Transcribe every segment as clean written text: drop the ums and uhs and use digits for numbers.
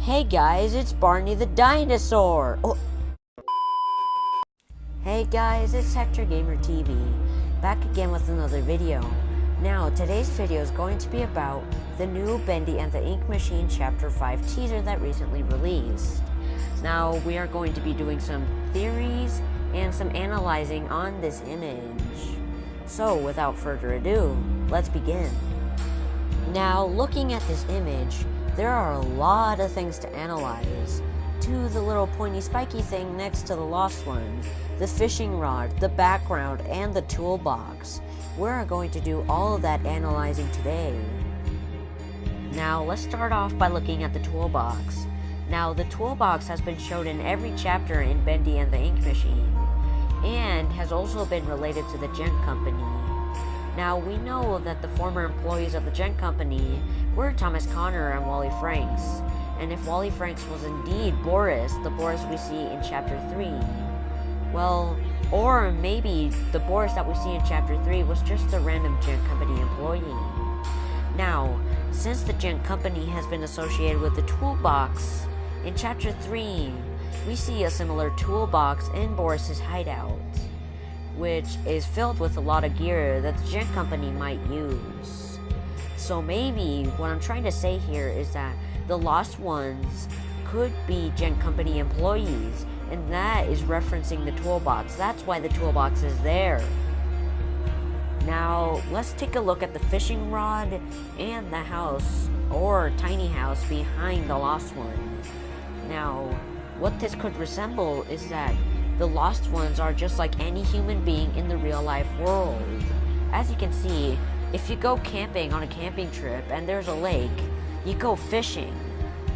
Hey guys, it's Barney the Dinosaur! Oh. Hey guys, it's Hector Gamer TV, back again with another video. Now, today's video is going to be about the new Bendy and the Ink Machine Chapter 5 teaser that recently released. Now, we are going to be doing some theories and some analyzing on this image. So, without further ado, let's begin. Now, looking at this image, there are a lot of things to analyze. To the little pointy spiky thing next to the lost one, the fishing rod, the background, and the toolbox. We're going to do all of that analyzing today. Now, let's start off by looking at the toolbox. Now, the toolbox has been shown in every chapter in Bendy and the Ink Machine, and has also been related to the Gent Company. Now, we know that the former employees of the Gent Company were Thomas Connor and Wally Franks, and if Wally Franks was indeed Boris, the Boris we see in Chapter 3, well, or maybe the Boris that we see in Chapter 3 was just a random Gent Company employee. Now, since the Gent Company has been associated with the toolbox, in Chapter 3, we see a similar toolbox in Boris's hideout, which is filled with a lot of gear that the Gent Company might use. So maybe what I'm trying to say here is that the lost ones could be Gent Company employees, and that is referencing the toolbox. That's why the toolbox is there. Now, let's take a look at the fishing rod and the house, or tiny house, behind the lost one. Now, what this could resemble is that the lost ones are just like any human being in the real life world. As you can see, if you go camping on a camping trip and there's a lake, you go fishing.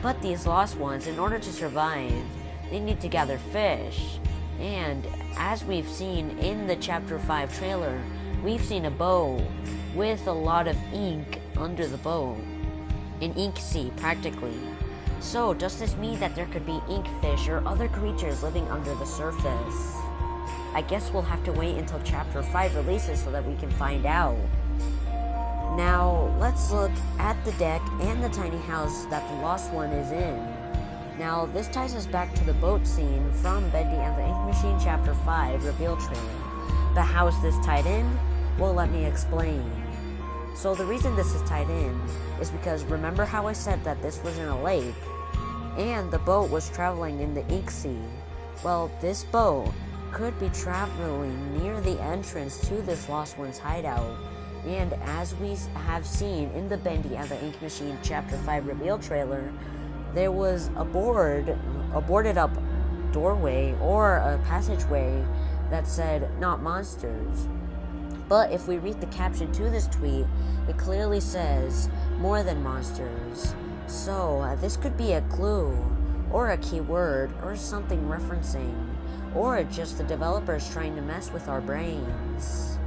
But these lost ones, in order to survive, they need to gather fish. And as we've seen in the Chapter 5 trailer, we've seen a bow with a lot of ink under the bow. An ink sea, practically. So, does this mean that there could be inkfish or other creatures living under the surface? I guess we'll have to wait until Chapter 5 releases so that we can find out. Now, let's look at the deck and the tiny house that the lost one is in. Now, this ties us back to the boat scene from Bendy and the Ink Machine Chapter 5 reveal trailer. But how is this tied in? Well, let me explain. So the reason this is tied in is because remember how I said that this was in a lake and the boat was traveling in the ink sea? Well, this boat could be traveling near the entrance to this lost one's hideout, and as we have seen in the Bendy and the Ink Machine Chapter 5 reveal trailer, there was a boarded up doorway or a passageway that said "not monsters." But if we read the caption to this tweet, it clearly says "more than monsters." So this could be a clue, or a keyword, or something referencing, or just the developers trying to mess with our brains.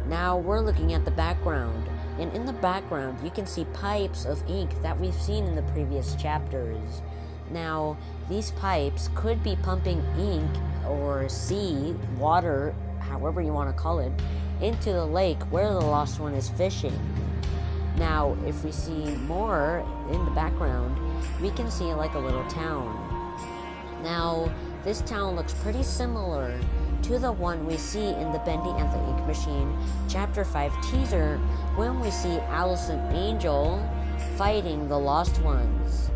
Now we're looking at the background, and in the background you can see pipes of ink that we've seen in the previous chapters. Now, these pipes could be pumping ink, or sea, water, however you want to call it, into the lake where the lost one is fishing. Now, if we see more in the background, we can see like a little town. Now, this town looks pretty similar to the one we see in the Bendy and the Ink Machine Chapter 5 teaser when we see Alice and Angel fighting the lost ones.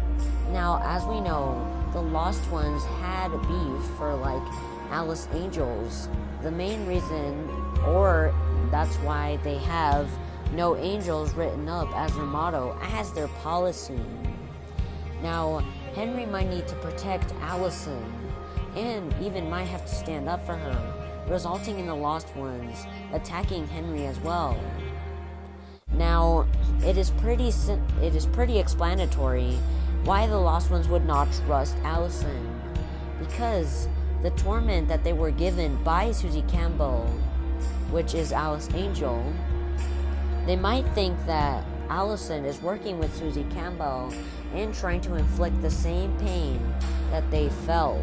Now, as we know, the lost ones had beef for like Alice Angels. The main reason, or that's why they have no angels written up as their motto, as their policy. Now, Henry might need to protect Allison, and even might have to stand up for her, resulting in the lost ones attacking Henry as well. Now, it is pretty explanatory why the lost ones would not trust Allison, because the torment that they were given by Susie Campbell, which is Alice Angel, they might think that Allison is working with Susie Campbell and trying to inflict the same pain that they felt.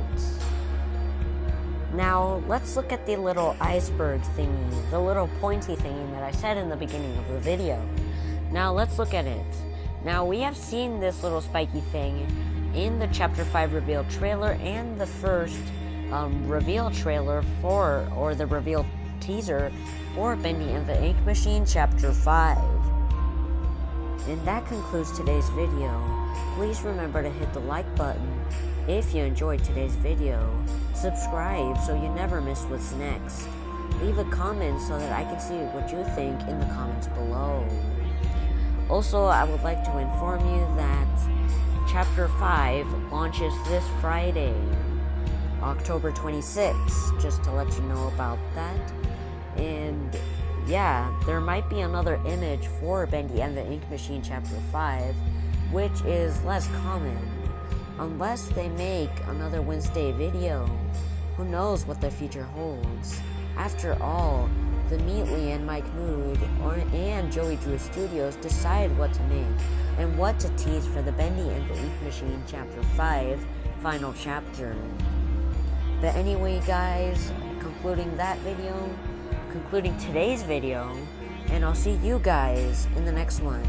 Now, let's look at the little iceberg thingy, the little pointy thingy that I said in the beginning of the video. Now, let's look at it. Now, we have seen this little spiky thing in the Chapter 5 reveal trailer and the first reveal trailer for, or the reveal teaser for Bendy and the Ink Machine Chapter 5. And that concludes today's video. Please remember to hit the like button if you enjoyed today's video. Subscribe so you never miss what's next. Leave a comment so that I can see what you think in the comments below. Also, I would like to inform you that Chapter 5 launches this Friday, October 26th, just to let you know about that. And yeah, there might be another image for Bendy and the Ink Machine Chapter 5, which is less common, unless they make another Wednesday video. Who knows what the future holds? After all, the Meatly and Macleod and Joey Drew Studios decide what to make and what to tease for the Bendy and the Ink Machine Chapter 5 final chapter. But anyway, guys, concluding today's video, and I'll see you guys in the next one.